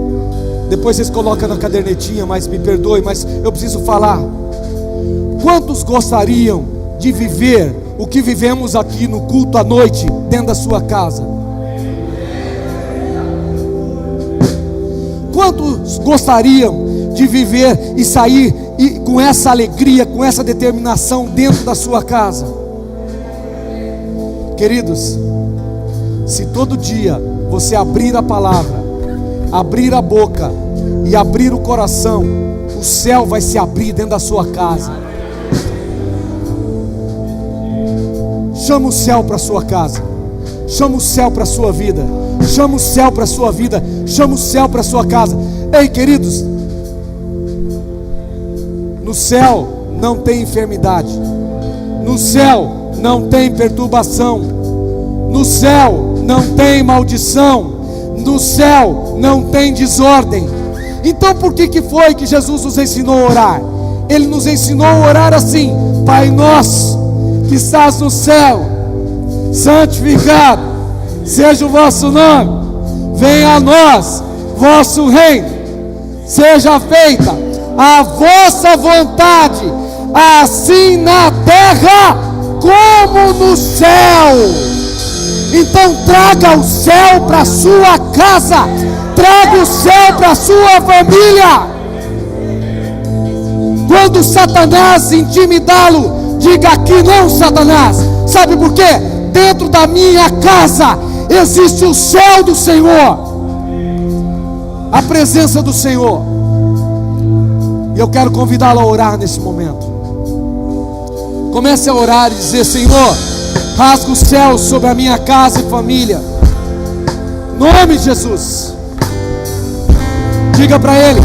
depois vocês colocam na cadernetinha, mas me perdoe, mas eu preciso falar. Quantos gostariam de viver o que vivemos aqui no culto à noite, dentro da sua casa? Quantos gostariam de viver e sair com essa alegria, com essa determinação dentro da sua casa? Queridos, se todo dia você abrir a palavra, abrir a boca e abrir o coração, o céu vai se abrir dentro da sua casa. Chama o céu para a sua casa. Chama o céu para a sua vida. Chama o céu para a sua vida. Chama o céu para a sua casa. Ei, queridos, no céu não tem enfermidade. No céu não tem perturbação. No céu não tem maldição. No céu não tem desordem. Então por que foi que Jesus nos ensinou a orar? Ele nos ensinou a orar assim: Pai nosso que estás no céu, santificado seja o vosso nome, venha a nós vosso reino, seja feita a vossa vontade, assim na terra como no céu. Então traga o céu para a sua casa, traga o céu para a sua família. Quando Satanás intimidá-lo, diga aqui não, Satanás. Sabe por quê? Dentro da minha casa existe o céu do Senhor, a presença do Senhor. E eu quero convidá-lo a orar nesse momento. Comece a orar e dizer: Senhor, rasga o céu sobre a minha casa e família, em nome de Jesus. Diga para Ele: